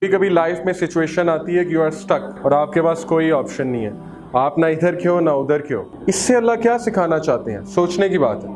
कभी कभी लाइफ में सिचुएशन आती है कि यू आर स्टक और आपके पास कोई ऑप्शन नहीं है, आप ना इधर क्यों ना उधर क्यों। इससे अल्लाह क्या सिखाना चाहते हैं, सोचने की बात है।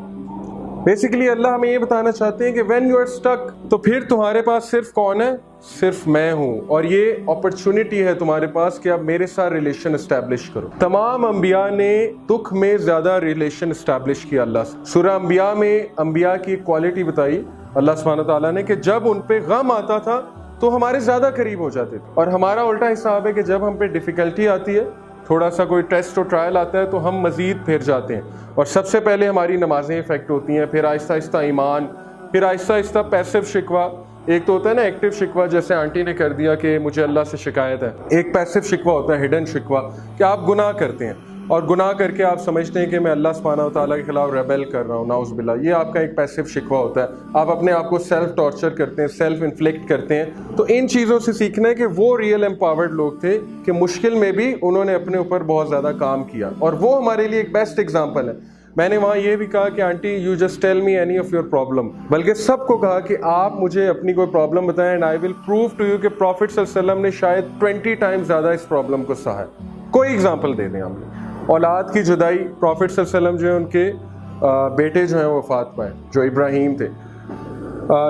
बेसिकली अल्लाह हमें ये बताना चाहते हैं कि व्हेन यू आर स्टक तो फिर तुम्हारे पास सिर्फ कौन है, सिर्फ मैं हूँ, और ये अपॉर्चुनिटी है तुम्हारे पास कि आप मेरे साथ रिलेशन एस्टैब्लिश करो। तमाम अंबिया ने दुख में ज्यादा रिलेशन एस्टैब्लिश किया अल्लाह से। सूरह अंबिया में अंबिया की क्वालिटी बताई अल्लाह सुब्हानहू तआला ने कि जब उन पे गम आता था तो हमारे ज्यादा करीब हो जाते थे, और हमारा उल्टा हिसाब है कि जब हम पे डिफिकल्टी आती है, थोड़ा सा कोई टेस्ट और ट्रायल आता है तो हम मजीद फिर जाते हैं, और सबसे पहले हमारी नमाजें इफेक्ट होती हैं, फिर आहिस्ता आहिस्ता ईमान, फिर आहिस्ता आहिस्ता पैसिव शिकवा। एक तो होता है ना एक्टिव शिकवा, जैसे आंटी ने कर दिया कि मुझे अल्लाह से शिकायत है। एक पैसिव शिकवा होता है, हिडन शिकवा, कि आप गुनाह करते हैं और गुनाह करके आप समझते हैं कि मैं अल्लाह सुब्हानहू तआला के खिलाफ रेबेल कर रहा हूँ, नाउज़ बिल्लाह। ये आपका एक पैसिव शिकवा होता है, आप अपने आप को सेल्फ टॉर्चर करते हैं, सेल्फ इन्फ्लिक्ट करते हैं। तो इन चीज़ों से सीखना है कि वो रियल एम्पावर्ड लोग थे कि मुश्किल में भी उन्होंने अपने ऊपर बहुत ज़्यादा काम किया, और वो हमारे लिए एक बेस्ट एग्जाम्पल है। मैंने वहाँ ये भी कहा कि aunty you just tell me any of your problem, बल्कि सबको कहा कि आप मुझे अपनी कोई प्रॉब्लम बताएं and I will prove to you कि प्रॉफिट सल्लल्लाहु अलैहि वसल्लम ने शायद 20 टाइम्स ज़्यादा इस प्रॉब्लम को सहा है। कोई एग्जाम्पल दे दें हम। औलाद की जुदाई, प्रॉफिट सल्लल्लाहु अलैहि वसल्लम जो है उनके बेटे जो हैं वफात पाए, जो इब्राहीम थे।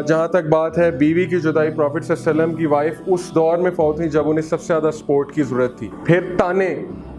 जहाँ तक बात है बीवी की जुदाई, प्रॉफिट सल्लल्लाहु अलैहि वसल्लम की वाइफ उस दौर में फौत हुई जब उन्हें सबसे ज़्यादा सपोर्ट की ज़रूरत थी। फिर ताने,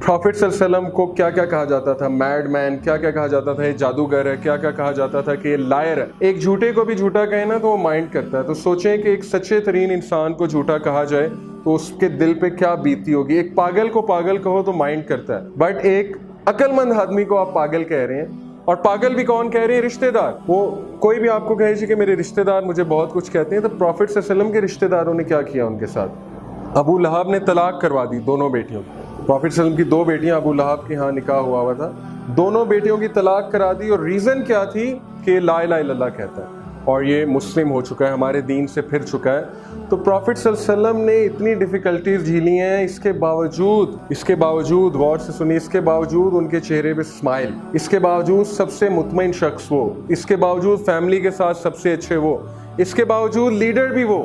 प्रॉफिट सल्लल्लाहु अलैहि वसल्लम को क्या क्या कहा जाता था, मैड मैन, क्या क्या कहा जाता था, ये जादूगर है, क्या क्या कहा जाता था कि ये लायर है। एक झूठे को भी झूठा कहे ना तो वो माइंड करता है। तो सोचें कि एक सच्चे तरीन इंसान को झूठा कहा जाए तो उसके दिल पे क्या बीती होगी। एक पागल को पागल कहो तो माइंड करता है, बट एक अक्लमंद आदमी को आप पागल कह रहे हैं, और पागल भी कौन कह रहे हैं, रिश्तेदार। वो कोई भी आपको कहे जी कि मेरे रिश्तेदार मुझे बहुत कुछ कहते हैं, तो प्रॉफिट सल्लल्लाहु अलैहि वसल्लम के रिश्तेदारों ने क्या किया उनके साथ। अबू लहब ने तलाक करवा दी दोनों बेटियों की। प्रॉफिट सल्लल्लाहु अलैहि वसल्लम की दो बेटियां अबू लहब के यहाँ निकाह हुआ था, दोनों बेटियों की तलाक करा दी, और रीजन क्या थी कि ला इलाहा इल्लल्लाह कहता है और ये मुस्लिम हो चुका है, हमारे दीन से फिर चुका है। तो प्रॉफिट सल्लल्लाहु अलैहि वसल्लम ने इतनी डिफ़िकल्टीज झेली हैं, इसके बावजूद गौर से सुनिए, इसके बावजूद उनके चेहरे पे स्माइल, इसके बावजूद सबसे मुतमईन शख्स वो, इसके बावजूद फैमिली के साथ सबसे अच्छे वो, इसके बावजूद लीडर भी वो,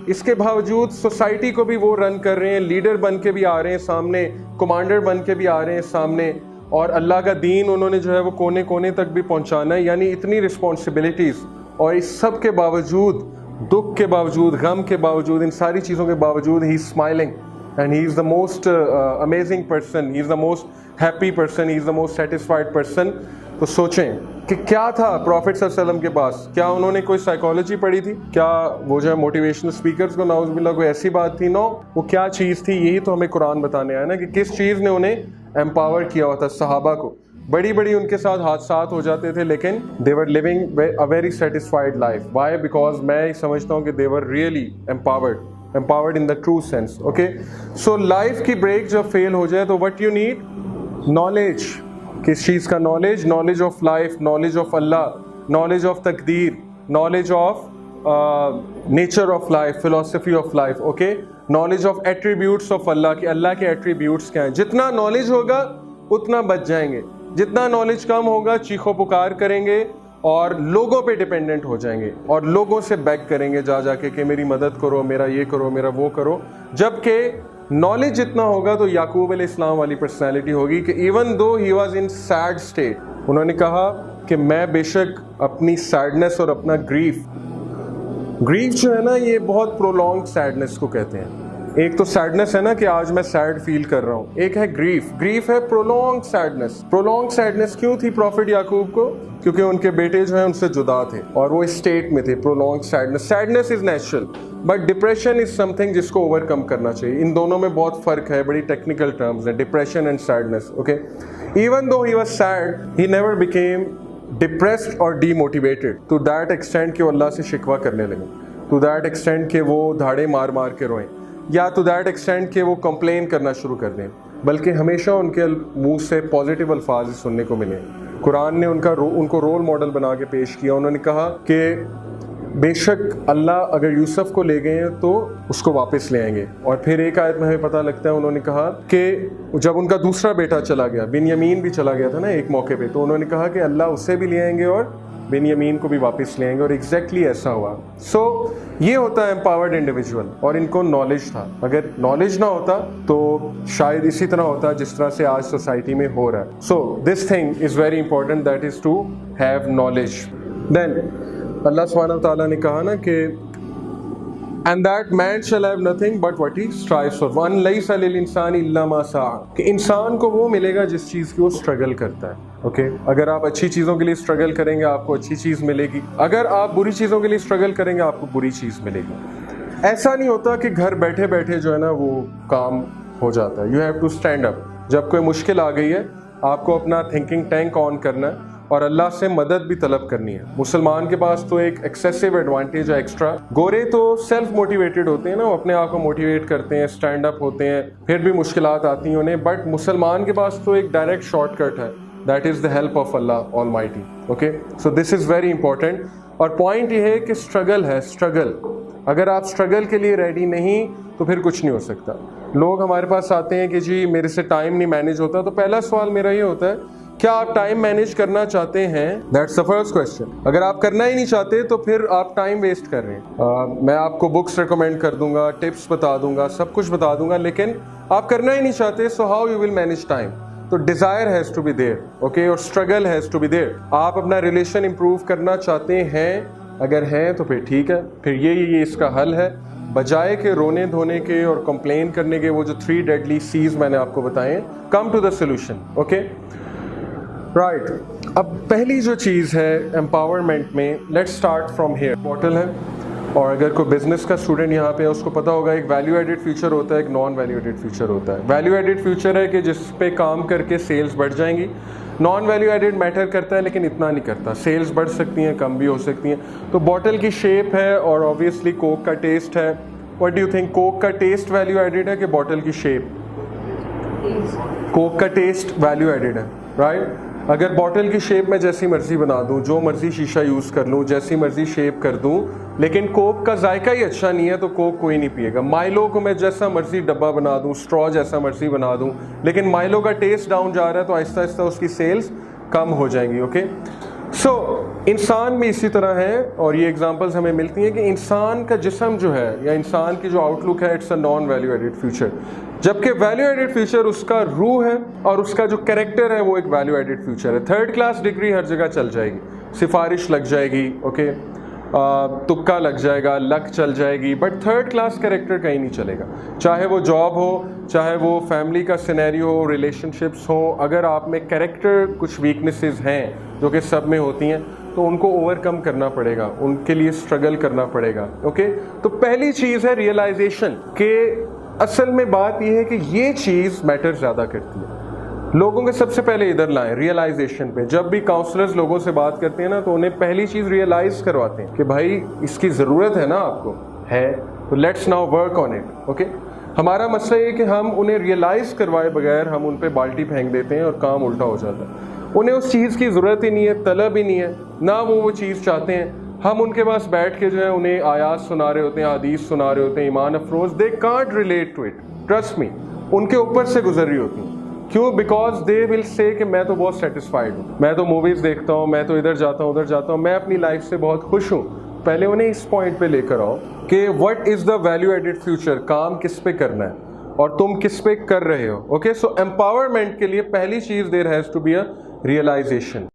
इसके बावजूद सोसाइटी को भी वो रन कर रहे हैं, लीडर बन के भी आ रहे हैं सामने, कमांडर बन के भी आ रहे हैं सामने, और अल्लाह का दीन उन्होंने जो है वो कोने कोने तक भी पहुँचाना है। यानी इतनी रिस्पॉन्सिबिलिटीज़, और इस सब के बावजूद, दुख के बावजूद, गम के बावजूद, इन सारी चीज़ों के बावजूद he is smiling and he is the most amazing person, he is the most happy person, he is the most satisfied person. तो सोचें कि क्या था प्रॉफिट सल्लल्लाहु अलैहि वसल्लम के पास। क्या उन्होंने कोई साइकोलॉजी पढ़ी थी? क्या वो जो है मोटिवेशनल स्पीकर्स को नाउज़ बिल्लाह कोई ऐसी बात थी? नो, वो क्या चीज़ थी? यही तो हमें कुरान बताने आया ना कि किस चीज़ ने उन्हें एम्पावर किया हुआ था। सहाबा को बड़ी बड़ी उनके साथ हादसात हो जाते थे, लेकिन they were living a very satisfied life. Why? Because मैं समझता हूँ कि they were really empowered in the true sense. Okay, so life की ब्रेक जब फेल हो जाए तो व्हाट यू नीड? नॉलेज। किस चीज़ का knowledge? Knowledge of life, knowledge of अल्लाह, नॉलेज ऑफ तकदीर, knowledge of nature of life, philosophy of life. Okay, knowledge of attributes of अल्लाह, कि अल्लाह के एट्रीब्यूट्स क्या हैं। जितना नॉलेज होगा उतना बच जाएंगे, जितना नॉलेज कम होगा चीखो पुकार करेंगे और लोगों पे डिपेंडेंट हो जाएंगे, और लोगों से बैक करेंगे जा जाके कि मेरी मदद करो, मेरा ये करो, मेरा वो करो। जबकि नॉलेज जितना होगा तो याकूब अलैहिस्सलाम वाली पर्सनैलिटी होगी कि even though he was in sad state, उन्होंने कहा कि मैं बेशक अपनी सैडनेस और अपना ग्रीफ जो है ना, ये बहुत प्रोलॉन्ग सैडनेस को कहते हैं। एक तो सैडनेस है ना कि आज मैं सैड फील कर रहा हूँ, एक है ग्रीफ है प्रोलॉन्ग सैडनेस। प्रोलॉन्ग सैडनेस क्यों थी प्रॉफिट याकूब को? क्योंकि उनके बेटे जो है उनसे जुदा थे और वो इस स्टेट में थे। Prolong sadness is natural, but depression is something जिसको ओवरकम करना चाहिए। इन दोनों में बहुत फर्क है, बड़ी टेक्निकल टर्म्स है, depression and sadness. Okay, even though he was sad, he never became depressed और डीमोटिवेटेड टू दैट एक्सटेंट कि वो अल्लाह से शिकवा करने लगे, टू दैट एक्सटेंट कि वो धाड़े मार मार के रोएं, या टू दैट एक्सटेंट कि वो कंप्लेन करना शुरू कर दें, बल्कि हमेशा उनके मुंह से पॉजिटिव अल्फाज सुनने को मिले। कुरान ने उनको रोल मॉडल बना के पेश किया। उन्होंने कहा कि बेशक अल्लाह अगर यूसुफ को ले गए हैं तो उसको वापस ले आएंगे। और फिर एक आयत में हमें पता लगता है, उन्होंने कहा कि जब उनका दूसरा बेटा चला गया, बिन्यामीन भी चला गया था ना एक मौके पे, तो उन्होंने कहा कि अल्लाह उसे भी ले आएंगे और बेनियामीन को भी वापस ले आएंगे, और एग्जैक्टली ऐसा हुआ। सो ये होता है एम्पावर्ड इंडिविजुअल, और इनको नॉलेज था। अगर नॉलेज ना होता तो शायद इसी तरह होता जिस तरह से आज सोसाइटी में हो रहा है। So this thing is very important, that is to have knowledge. Then अल्लाह सुब्हानहू व तआला ने कहा ना कि and that man shall have nothing but what he strives for, वन लैसा लिल इंसानी इल्ला मा सआ, कि इंसान को वो मिलेगा जिस चीज़ की वो स्ट्रगल करता है। ओके अगर आप अच्छी चीज़ों के लिए स्ट्रगल करेंगे आपको अच्छी चीज़ मिलेगी, अगर आप बुरी चीज़ों के लिए स्ट्रगल करेंगे आपको बुरी चीज़ मिलेगी। ऐसा नहीं होता कि घर बैठे बैठे जो है ना वो काम हो जाता है। You have to stand up. जब कोई मुश्किल आ गई है आपको अपना थिंकिंग टैंक ऑन करना है और अल्लाह से मदद भी तलब करनी है। मुसलमान के पास तो एक एक्सेसिव एडवांटेज है एक्स्ट्रा। गोरे तो सेल्फ मोटिवेटेड होते हैं ना, वो अपने आप को मोटिवेट करते हैं, स्टैंड अप होते हैं, फिर भी मुश्किलात आती हैं उन्हें, बट मुसलमान के पास तो एक डायरेक्ट शॉर्टकट है, that is the help of Allah almighty. Okay so this is very important. और पॉइंट ये है कि स्ट्रगल है, स्ट्रगल। अगर आप स्ट्रगल के लिए रेडी नहीं तो फिर कुछ नहीं हो सकता। लोग हमारे पास आते हैं कि जी मेरे से टाइम नहीं मैनेज होता, तो पहला सवाल मेरा ये होता है क्या आप टाइम मैनेज करना चाहते हैं? That's the first question. अगर आप करना ही नहीं चाहते तो फिर आप टाइम वेस्ट कर रहे हैं। मैं आपको बुक्स रिकमेंड कर दूंगा, टिप्स बता दूंगा, सब कुछ बता दूंगा, लेकिन आप करना ही नहीं चाहते, so how you will manage time? तो desire has to be there, okay, और struggle has to be there. आप अपना रिलेशन इंप्रूव करना चाहते हैं, अगर हैं तो फिर ठीक है, फिर ये इसका हल है। बजाय के रोने धोने के और कंप्लेन करने के, वो जो 3 डेडली सीज मैंने आपको बताए, come to the solution. Okay right अब पहली जो चीज़ है एम्पावरमेंट में, let's start from here. Bottle है, और अगर कोई बिजनेस का स्टूडेंट यहाँ पे है उसको पता होगा एक वैल्यू एडेड फ्यूचर होता है, एक नॉन वैल्यू एडेड फ्यूचर होता है। वैल्यू एडेड फ्यूचर है कि जिस पे काम करके सेल्स बढ़ जाएंगी। नॉन वैल्यू एडेड मैटर करता है लेकिन इतना नहीं करता, सेल्स बढ़ सकती हैं, कम भी हो सकती हैं। तो बॉटल की शेप है और ऑब्वियसली कोक का टेस्ट है। What do you think, Coke का टेस्ट वैल्यू एडेड है कि बॉटल की शेप? कोक का टेस्ट वैल्यू एडेड है, राइट? अगर बॉटल की शेप में जैसी मर्जी बना दूं, जो मर्जी शीशा यूज़ कर लूं, जैसी मर्जी शेप कर दूं, लेकिन कोक का जायका ही अच्छा नहीं है तो कोक कोई नहीं पिएगा। माइलो को मैं जैसा मर्जी डब्बा बना दूं, स्ट्रॉ जैसा मर्जी बना दूं, लेकिन माइलो का टेस्ट डाउन जा रहा है तो आहिस्ता आहिस्ता उसकी सेल्स कम हो जाएंगी। ओके सो इंसान भी इसी तरह है, और ये एग्जांपल्स हमें मिलती हैं कि इंसान का जिस्म जो है या इंसान की जो आउटलुक है, it's a non value added future, जबकि वैल्यू एडेड फ्यूचर उसका रूह है और उसका जो कैरेक्टर है वो एक वैल्यू एडेड फ्यूचर है। 3rd क्लास डिग्री हर जगह चल जाएगी, सिफारिश लग जाएगी, ओके, तुक्का लग जाएगा, लक चल जाएगी, बट 3rd क्लास कैरेक्टर कहीं नहीं चलेगा। चाहे वो जॉब हो, चाहे वो फैमिली का सिनेरियो हो, रिलेशनशिप्स हो, अगर आप में कैरेक्टर कुछ वीकनेसेस हैं जो कि सब में होती हैं तो उनको ओवरकम करना पड़ेगा, उनके लिए स्ट्रगल करना पड़ेगा। ओके तो पहली चीज़ है रियलाइजेशन के असल में बात यह है कि ये चीज़ मैटर ज़्यादा करती है। लोगों के सबसे पहले इधर लाएं रियलाइजेशन पे। जब भी काउंसलर्स लोगों से बात करते हैं ना तो उन्हें पहली चीज़ रियलाइज करवाते हैं कि भाई इसकी ज़रूरत है ना, आपको है, तो let's now work on it. Okay हमारा मसला ये कि हम उन्हें रियलाइज़ करवाए बगैर हम उन पर बाल्टी फेंक देते हैं और काम उल्टा हो जाता है। उन्हें उस चीज़ की ज़रूरत ही नहीं है, तलब ही नहीं है, ना वो चीज़ चाहते हैं। हम उनके पास बैठ के जो है उन्हें आयात सुना रहे होते हैं, हदीस सुना रहे होते हैं, ईमान अफरोज़, they can't relate to it, trust me, उनके ऊपर से गुजर रही होती हैं। क्यों? बिकॉज दे विल से कि मैं तो बहुत सेटिस्फाइड हूँ, मैं तो मूवीज़ देखता हूँ, मैं तो इधर जाता हूँ उधर जाता हूँ, मैं अपनी लाइफ से बहुत खुश हूँ। पहले उन्हें इस पॉइंट पे लेकर आओ कि what is the value added future, काम किस पे करना है और तुम किस पे कर रहे हो। ओके सो एम्पावरमेंट के लिए पहली चीज़ there has to be a realisation.